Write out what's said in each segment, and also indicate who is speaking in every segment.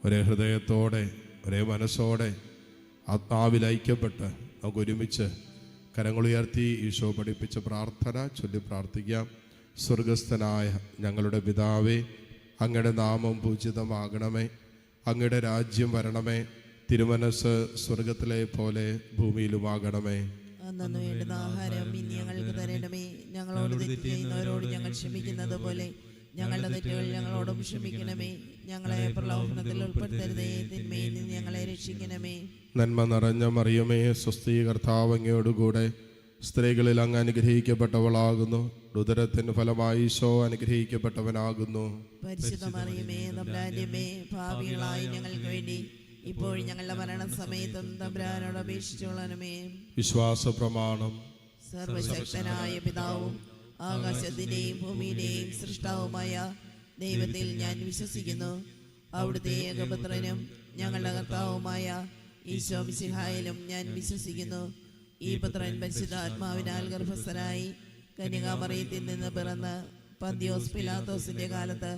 Speaker 1: ഒരേ ഹൃദയത്തോടെ ഒരേ മനസ്സോടെ ആത്മാവിൽ ഐക്യപ്പെട്ട് നമുക്ക് ഒരുമിച്ച് കരങ്ങളുയർത്തി ഈശോ പഠിപ്പിച്ച പ്രാർത്ഥന ചൊല്ലി പ്രാർത്ഥിക്കാം. സ്വർഗസ്ഥനായ ഞങ്ങളുടെ പിതാവേ, അങ്ങയുടെ നാമം പൂജിതമാകണമേ, അങ്ങയുടെ രാജ്യം വരണമേ, തിരുമനസ് സ്വർഗത്തിലെ പോലെ ഭൂമിയിലുമാകണമേ.
Speaker 2: അന്നു വേണ്ടുന്ന ആഹാരം ഇനി ഞങ്ങൾക്ക് തരണമേ. ഞങ്ങളോട് തെറ്റ് ചെയ്യുന്നവരോട് ഞങ്ങൾ ക്ഷമിക്കുന്നത് പോലെ ഞങ്ങളുടെ തെറ്റുകൾ ഞങ്ങളോടും ക്ഷമിക്കണമേ. ഞങ്ങളെ പ്രലോഭനത്തിൽ ഉൾപ്പെടുത്തരുതേ, തിന്മയിൽ നിന്ന് ഞങ്ങളെ രക്ഷിക്കണമേ.
Speaker 1: നന്മ നിറഞ്ഞ മറിയമേ, സ്വസ്തി, കർത്താവ് അങ്ങയോടുകൂടെ സ്ത്രീകളിൽ അങ്ങ് അനുഗ്രഹിക്കപ്പെട്ടവളാകുന്നു. ഉദരത്തിന് ഫലമായി ഈശോ അനുഗ്രഹിക്കപ്പെട്ടവനാകുന്നു.
Speaker 2: പരിശുദ്ധ മറിയമേ, തമ്പുരാന്റെ അമ്മേ, പാപികളായി ഞങ്ങൾക്ക് വേണ്ടി ഇപ്പോഴും ഞങ്ങളുടെ മരണസമയത്തും തമ്പുരാനോട് അപേക്ഷിച്ചോളണമേ.
Speaker 1: വിശ്വാസ പ്രമാണം.
Speaker 2: സർവശക്തനായ പിതാവും ആകാശത്തിന്റെയും ഭൂമിയുടെയും സൃഷ്ടാവുമായ ദൈവത്തിൽ ഞാൻ വിശ്വസിക്കുന്നു. അവിടുത്തെ ഏകപുത്രനും ഞങ്ങളുടെ കർത്താവുമായ ഈശോ മിശിഹായിലും ഞാൻ വിശ്വസിക്കുന്നു. ഈ പുത്രൻ പരിശുദ്ധാത്മാവിനാൽ ഗർഭസ്ഥനായി കന്യകാമറിയത്തിൽ നിന്ന് പിറന്ന് പന്തിയോസ് പിലാത്തോസിന്റെ കാലത്ത്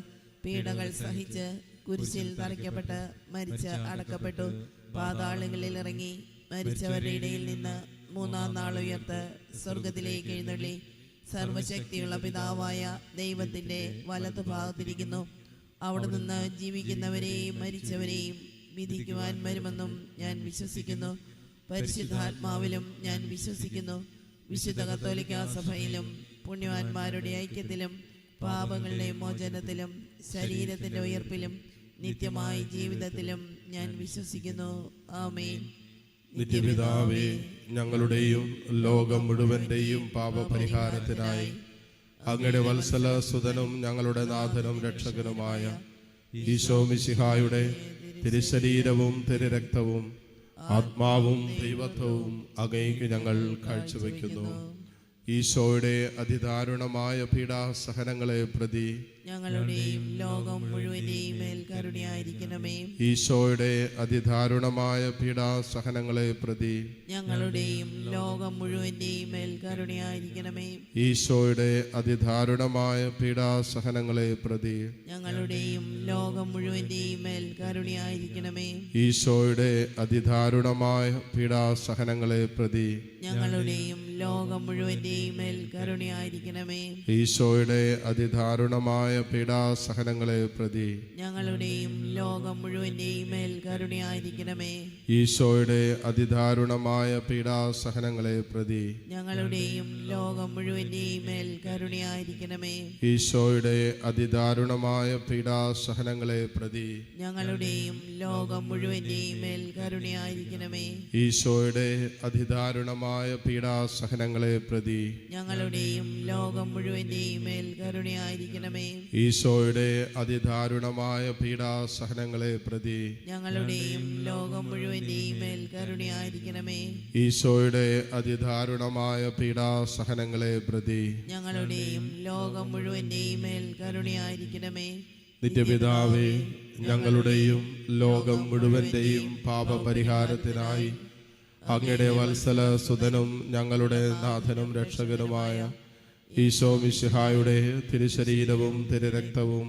Speaker 2: പീഡകൾ സഹിച്ച് കുരിശിൽ തറയ്ക്കപ്പെട്ട് മരിച്ച് അടക്കപ്പെട്ടു. പാതാളങ്ങളിൽ ഇറങ്ങി മരിച്ചവരുടെ ഇടയിൽ നിന്ന് മൂന്നാം നാൾ ഉയർത്ത് സ്വർഗത്തിലേക്ക് എഴുന്നള്ളി സർവശക്തിയുള്ള പിതാവായ ദൈവത്തിന്റെ വലതുഭാഗത്തിരിക്കുന്നു. അവിടെ നിന്ന് ജീവിക്കുന്നവരെയും മരിച്ചവരെയും വിധിക്കുവാൻ വരുമെന്നും ഞാൻ വിശ്വസിക്കുന്നു. പരിശുദ്ധാത്മാവിലും ഞാൻ വിശ്വസിക്കുന്നു. വിശുദ്ധ കത്തോലിക്കാ സഭയിലും പുണ്യവാന്മാരുടെ ഐക്യത്തിലും പാപങ്ങളുടെ മോചനത്തിലും ശരീരത്തിന്റെ ഉയർപ്പിലും നിത്യമായ ജീവിതത്തിലും ഞാൻ വിശ്വസിക്കുന്നു. ആമേൻ.
Speaker 1: നിത്യപിതാവേ, ഞങ്ങളുടെയും ലോകം മുഴുവന്റെയും പാപപരിഹാരത്തിനായി അങ്ങയുടെ വത്സല സുതനും ഞങ്ങളുടെ നാഥനും രക്ഷകനുമായ ഈശോ മിശിഹായുടെ തിരുശരീരവും തിരുരക്തവും ആത്മാവും ദൈവത്വവും അങ്ങേക്ക് ഞങ്ങൾ കാഴ്ചവെക്കുന്നു. ഈശോയുടെ അതിദാരുണമായ പീഡാസഹനങ്ങളെ പ്രതി
Speaker 2: ഞങ്ങളുടെയും ലോകം മുഴുവന്റെയും മേൽ കരുണയായിരിക്കണമേ.
Speaker 1: ഈശോയുടെ അതിദാരുണമായ പീഡാസഹനങ്ങളെ പ്രതി
Speaker 2: ഞങ്ങളുടെയും ലോകം മുഴുവന്റെയും മേൽ കരുണയായിരിക്കണമേ.
Speaker 1: ഈശോയുടെ അതിദാരുണമായ പീഡാസഹനങ്ങളെ പ്രതി
Speaker 2: ഞങ്ങളുടെയും ലോകം മുഴുവന്റെയും മേൽ കരുണയായിരിക്കണമേ.
Speaker 1: ഈശോയുടെ അതിദാരുണമായ പീഡാസഹനങ്ങളെ പ്രതി
Speaker 2: ഞങ്ങളുടെയും ലോകം മുഴുവന്റെയും മേൽ കരുണയായിരിക്കണമേ.
Speaker 1: ഈശോയുടെ അതിദാരുണമായ പീഡാസഹനങ്ങളെ പ്രതി
Speaker 2: ഞങ്ങളുടെയും ലോകം മുഴുവന്റെയും മേൽ കരുണയായിരിക്കണമേ.
Speaker 1: ഈശോയുടെ അതിദാരുണമായ പീഡാസഹനങ്ങളെ പ്രതി
Speaker 2: ഞങ്ങളുടെയും ലോകം മുഴുവന്റെയും മേൽ കരുണയായിരിക്കണമേ.
Speaker 1: ഈശോയുടെ അതിദാരുണമായ പീഡാസഹനങ്ങളെ പ്രതി
Speaker 2: ഞങ്ങളുടെയും ലോകം മുഴുവന്റെയും മേൽ കരുണയായിരിക്കണമേ.
Speaker 1: ഈശോയുടെ അതിദാരുണമായ പീഡാസഹനങ്ങളെ പ്രതി
Speaker 2: ഞങ്ങളുടെയും ലോകം മുഴുവന്റെയും മേൽ കരുണയായിരിക്കണമേ.
Speaker 1: ഈശോയുടെ അതിദാരുണമായ പീഡാസഹനങ്ങളെ പ്രതി
Speaker 2: ഞങ്ങളുടെയും ലോകം മുഴുവന്റെയും മേൽ കരുണയായിരിക്കണമേ.
Speaker 1: ഈശോയുടെ അതിദാരുണമായ പീഡാസഹനങ്ങളെ പ്രതി
Speaker 2: ഞങ്ങളുടെയും ലോകം മുഴുവന്റെയും മേൽ കരുണയായിരിക്കണമേ.
Speaker 1: നിത്യപിതാവേ, ഞങ്ങളുടെയും ലോകം മുഴുവന്റെയും പാപപരിഹാരത്തിനായി അങ്ങയുടെ വത്സല സുതനും ഞങ്ങളുടെ നാഥനും രക്ഷകനുമായ ഈശോ മിശിഹായുടെ തിരുശരീരവും തിരുരക്തവും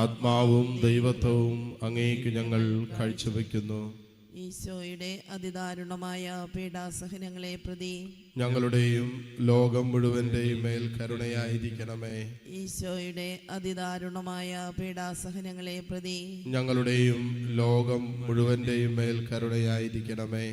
Speaker 1: ആത്മാവും ദൈവത്വവും അങ്ങേക്ക് ഞങ്ങൾ കാഴ്ചവെക്കുന്നു.
Speaker 2: ഈശോയുടെ അതിദാരുണമായ പീഡാസഹനങ്ങളെ പ്രതി
Speaker 1: ഞങ്ങളുടെയും ലോകം മുഴുവന്റെയും മേൽ കരുണയായിരിക്കണമേ.
Speaker 2: ഈശോയുടെ അതിദാരുണമായ പീഡാസഹനങ്ങളെ പ്രതി
Speaker 1: ഞങ്ങളുടെയും ലോകം മുഴുവന്റെയും മേൽ കരുണയായിരിക്കണമേ.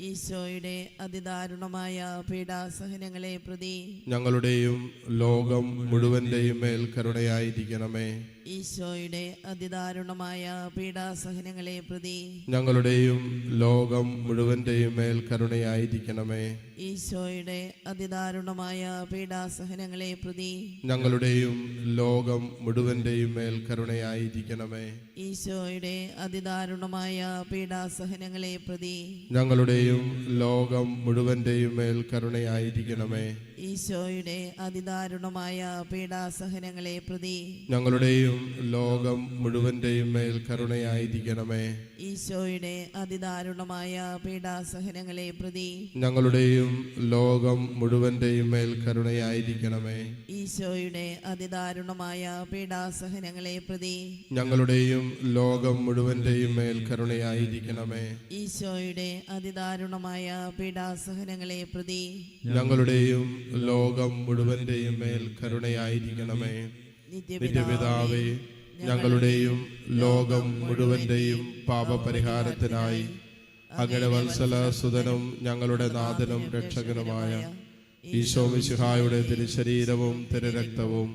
Speaker 2: ഈശോയുടെ അതിദാരുണമായ പീഡാസഹനങ്ങളെ പ്രതി
Speaker 1: ഞങ്ങളുടെയും ലോകം മുഴുവന്റെയും മേൽ കരുണയായിരിക്കണമേ.
Speaker 2: ഈശോയുടെ അതിദാരുണമായ പീഡാസഹനങ്ങളെ പ്രതി
Speaker 1: ഞങ്ങളുടെയും ലോകം മുഴുവന്റെയും മേൽ കരുണയായിരിക്കണമേ.
Speaker 2: ഈശോയുടെ അതിദാരുണമായ പീഡാസഹനങ്ങളെ പ്രതി
Speaker 1: ഞങ്ങളുടെയും ലോകം മുഴുവന്റെയും മേൽ കരുണയായിരിക്കണമേ.
Speaker 2: ഈശോയുടെ അതിദാരുണമായ പീഡാസഹനങ്ങളെ പ്രതി
Speaker 1: ഞങ്ങളുടെയും ലോകം മുഴുവന്റെയും മേൽ കരുണയായിരിക്കണമേ.
Speaker 2: ഈശോയുടെ അതിദാരുണമായ പീഡാസഹനങ്ങളെ പ്രതി
Speaker 1: ഞങ്ങളുടെയും ലോകം മുഴുവന്റെയും മേൽ കരുണയായിരിക്കണമേ.
Speaker 2: ഈശോയുടെ അതിദാരുണമായ പീഡാസഹനങ്ങളെ പ്രതി
Speaker 1: ഞങ്ങളുടെയും ലോകം മുഴുവന്റെയും മേൽ കരുണയായിരിക്കണമേ.
Speaker 2: ഈശോയുടെ അതിദാരുണമായ പീഡാസഹനങ്ങളെ പ്രതി
Speaker 1: ഞങ്ങളുടെയും ലോകം മുഴുവന്റെയും മേൽ കരുണയായിരിക്കണമേ.
Speaker 2: ഈശോയുടെ അതിദാരുണമായ പീഡാസഹനങ്ങളെ പ്രതി
Speaker 1: ഞങ്ങളുടെയും ലോകം മുഴുവന്റെയും മേൽ കരുണയായിരിക്കണമേ. നിത്യപിതാവേ, ഞങ്ങളുടെയും ലോകം മുഴുവന്റെയും പാപപരിഹാരത്തിനായി അങ്ങയുടെ വത്സല സുതനും ഞങ്ങളുടെ നാഥനും രക്ഷകനുമായ ഈശോ മിശിഹായുടെ തിരുശരീരവും തിരുരക്തവും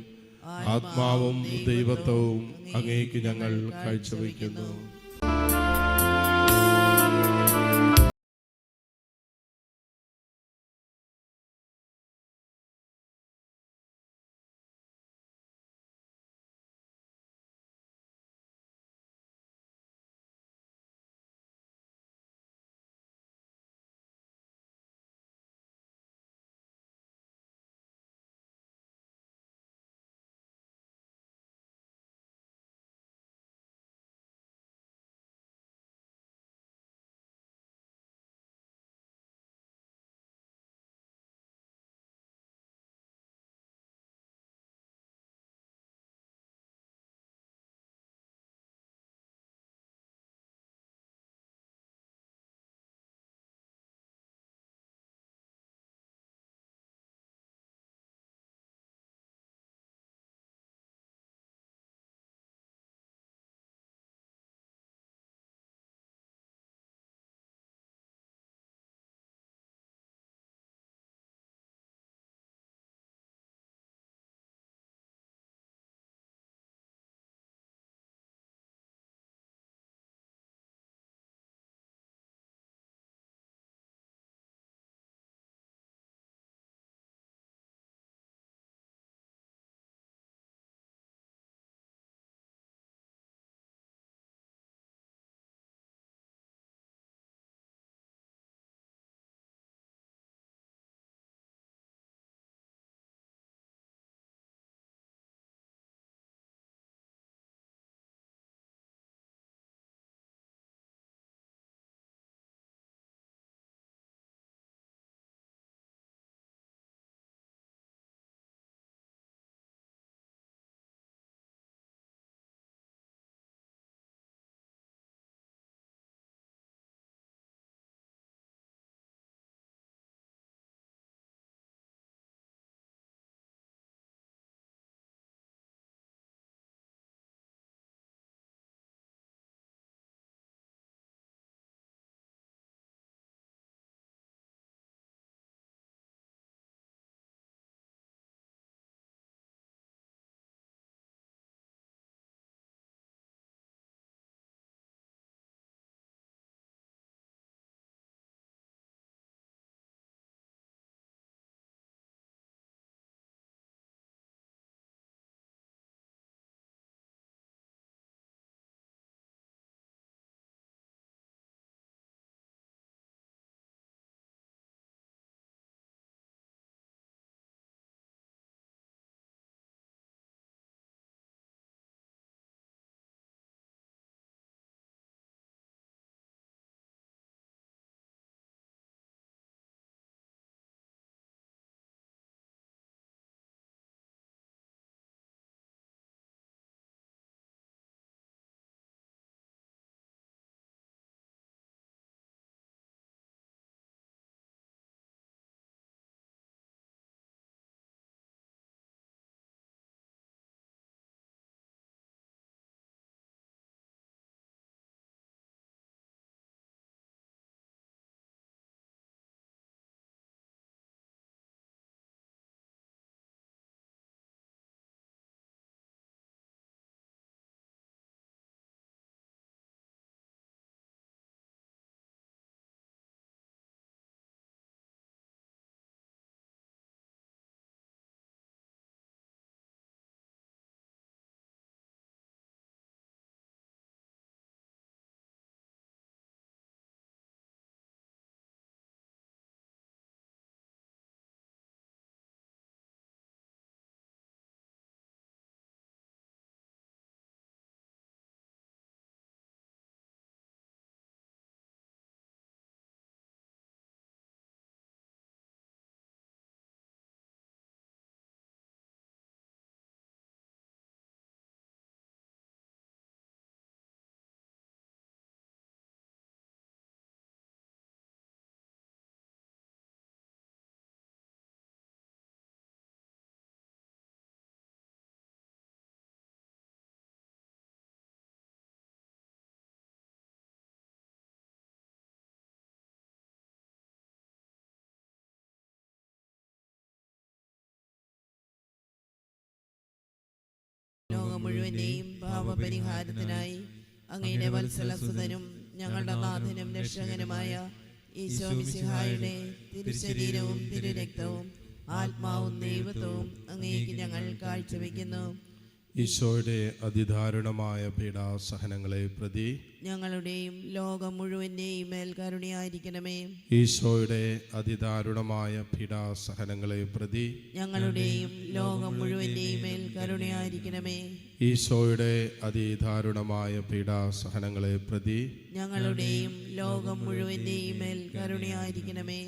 Speaker 1: ആത്മാവും ദൈവത്വവും അങ്ങേക്ക് ഞങ്ങൾ കാഴ്ചവെക്കുന്നു.
Speaker 2: മുഴുവന്റെയും പാപപരിഹാരത്തിനായി അങ്ങയുടെ വത്സലസുതനും ഞങ്ങളുടെ നാഥനും രക്ഷകനുമായ ഈശോ മിശിഹായുടെ തിരുശരീരവും തിരുരക്തവും ആത്മാവും ദൈവത്വവും അങ്ങേക്ക് ഞങ്ങൾ കാഴ്ചവെക്കുന്നു.
Speaker 1: ഈശോയുടെ അതിദാരുണമായ പീഡാസഹനങ്ങളെ പ്രതി
Speaker 2: ഞങ്ങളുടെയും ലോകം മുഴുവന്റെയും മേൽ കരുണയായിരിക്കണമേ.
Speaker 1: ഈശോയുടെ അതിദാരുണമായ പീഡാസഹനങ്ങളെ പ്രതി
Speaker 2: ഞങ്ങളുടെയും ലോകം മുഴുവന്റെയും മേൽ കരുണയായിരിക്കണമേ.
Speaker 1: ഈശോയുടെ അതിദാരുണമായ പീഡാസഹനങ്ങളെ പ്രതി
Speaker 2: ഞങ്ങളുടെയും ലോകം മുഴുവന്റെയും മേൽ കരുണയായിരിക്കണമേ.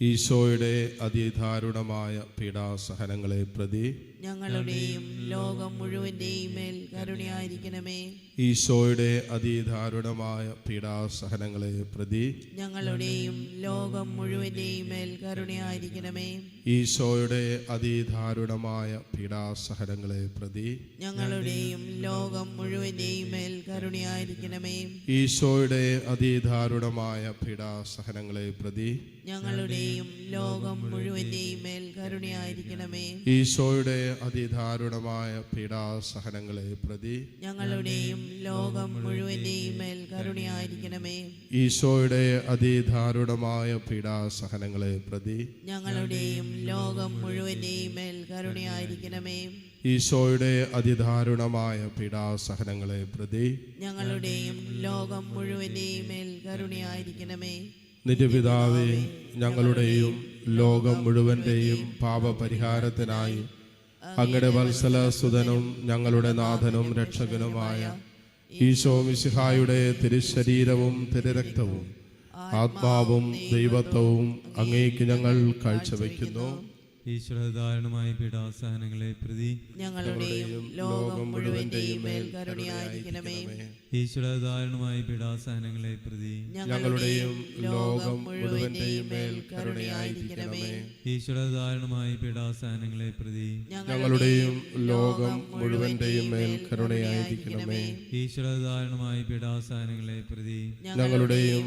Speaker 1: ഈശോയുടെ അതിദാരുണമായ പീഡാസഹനങ്ങളെ പ്രതി
Speaker 2: ഞങ്ങളുടെയും ലോകം മുഴുവന്റെയും മേൽ കരുണയായിരിക്കണമേ.
Speaker 1: ഈശോയുടെ അതിദാരുണമായ പീഡാസഹനങ്ങളെ പ്രതി
Speaker 2: ഞങ്ങളുടെയും ലോകം മുഴുവന്റെയും മേൽ കരുണയായിരിക്കണമേ.
Speaker 1: ഈശോയുടെ അതിദാരുണമായ പീഡാസഹനങ്ങളെ പ്രതി
Speaker 2: ഞങ്ങളുടെയും ലോകം മുഴുവന്റെയും മേൽ കരുണയായിരിക്കണമേ.
Speaker 1: ഈശോയുടെ അതിദാരുണമായ പീഡാസഹനങ്ങളെ പ്രതി
Speaker 2: ഞങ്ങളുടെയും ലോകം മുഴുവന്റെയും മേൽ കരുണയായിരിക്കണമേ.
Speaker 1: ഈശോയുടെ അതിദാരുണമായ പീഡാസഹനങ്ങളെ പ്രതി
Speaker 2: ഞങ്ങളുടെയും ലോകം മുഴുവന്റെയും മേൽ കരുണയായിരിക്കണമേ.
Speaker 1: ഈശോയുടെ അതിദാരുണമായ പീഡാസഹനങ്ങളെ പ്രതി
Speaker 2: ഞങ്ങളുടെയും ലോകം മുഴുവന്റെയും മേൽ കരുണയായിരിക്കണമേ.
Speaker 1: ഈശോയുടെ അതിദാരുണമായ പീഡാസഹനങ്ങളെ പ്രതി
Speaker 2: ഞങ്ങളുടെയും ലോകം മുഴുവന്റെയും മേൽ കരുണയായിരിക്കണമേ.
Speaker 1: നിത്യപിതാവേ, ഞങ്ങളുടെയും ലോകം മുഴുവന്റെയും പാപപരിഹാരത്തിനായി അങ്ങയുടെ വത്സലസുതനും ഞങ്ങളുടെ നാഥനും രക്ഷകനുമായ ഈശോ മിശിഹായുടെ തിരുശരീരവും തിരുരക്തവും ആത്മാവും ദൈവത്വവും അങ്ങേക്ക് ഞങ്ങൾ കാഴ്ചവെക്കുന്നു.
Speaker 3: ഈശ്വരധാരണമായ പീഡാസഹനങ്ങളെ പ്രതി
Speaker 2: ഞങ്ങളുടെയും ലോകം മുഴുവന്റെയും മേൽ കരുണയായിരിക്കണമേ.
Speaker 3: ഈശ്വരധാരണമായ പീഡാസഹനങ്ങളെ പ്രതി
Speaker 1: ഞങ്ങളുടെയും ലോകം മുഴുവന്റെയും മേൽ കരുണയായിരിക്കണമേ.
Speaker 3: ഈശ്വരധാരണമായ പീഡാസഹനങ്ങളെ പ്രതി
Speaker 1: ഞങ്ങളുടെയും ലോകം മുഴുവന്റെയും മേൽ കരുണയായിരിക്കണമേ.
Speaker 3: ഈശ്വരധാരണമായ പീഡാസഹനങ്ങളെ പ്രതി
Speaker 1: ഞങ്ങളുടെയും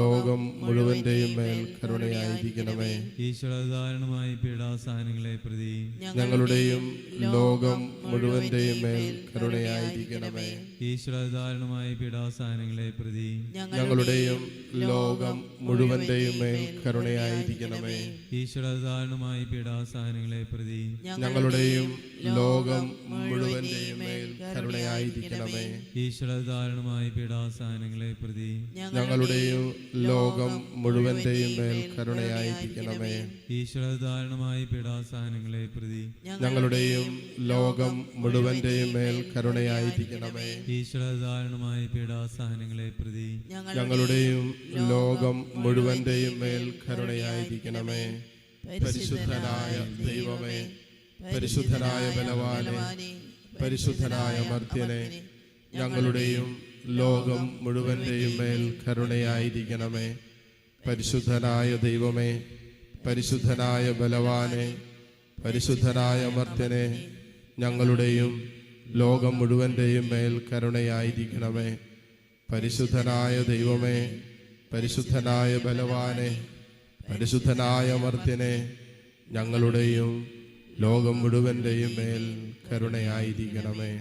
Speaker 1: ലോകം മുഴുവന്റെയും മേൽ കരുണയായിരിക്കണമേ.
Speaker 3: ഈശ്വരധാരണമായ പീഡാസഹനങ്ങളെ പ്രതി
Speaker 1: ഞങ്ങളുടെയും ലോകം മുഴുവന്റെയും മേൽ കരുണയായിരിക്കണമേ.
Speaker 3: ഈശ്വരധാരണമായ പീഡാസഹനങ്ങളെ പ്രതി
Speaker 1: ഞങ്ങളുടെയും ലോകം മുഴുവന്റെയും മേൽ കരുണയായിരിക്കണമേ.
Speaker 3: ഈശ്വരധാരണമായ പീഡാസഹനങ്ങളെ പ്രതി
Speaker 1: ഞങ്ങളുടെയും ലോകം മുഴുവന്റെയും മേൽ കരുണയായിരിക്കണമേ.
Speaker 3: ഈശ്വരധാരണമായ പീഡാസഹനങ്ങളെ പ്രതി
Speaker 1: ഞങ്ങളുടെയും ലോകം മുഴുവന്റെയും മേൽ കരുണയായിരിക്കണമേ.
Speaker 3: ഈശ്വരധാരണമായ പീഡാസഹനങ്ങളെ പ്രതി
Speaker 1: ഞങ്ങളുടെയും ലോകം മുഴുവന്റെയും മേൽ കരുണയായിരിക്കണമേ.
Speaker 3: ഈശ്വരധാരണമായ പീഡാസഹനങ്ങളെ പ്രതി
Speaker 1: ഞങ്ങളുടെയും ലോകം മുഴുവന്റെയും മേൽ കരുണയായിരിക്കണമേ. പരിശുദ്ധനായ ദൈവമേ, പരിശുദ്ധനായ ബലവാനെ, പരിശുദ്ധനായ മർത്യനെ, ഞങ്ങളുടെയും ലോകം മുഴുവന്റെയും മേൽ കരുണയായിരിക്കണമേ. പരിശുദ്ധനായ ദൈവമേ, പരിശുദ്ധനായ ബലവാനെ, പരിശുദ്ധനായ മർത്യനെ, ഞങ്ങളുടെയും ലോകം മുഴുവന്റെയും മേൽ കരുണയായിരിക്കണമേ. പരിശുദ്ധനായ ദൈവമേ, പരിശുദ്ധനായ ബലവാനെ, പരിശുദ്ധനായ മർത്യനെ, ഞങ്ങളുടെയും ലോകം മുഴുവന്റെയും മേൽ കരുണയായിരിക്കണമേ.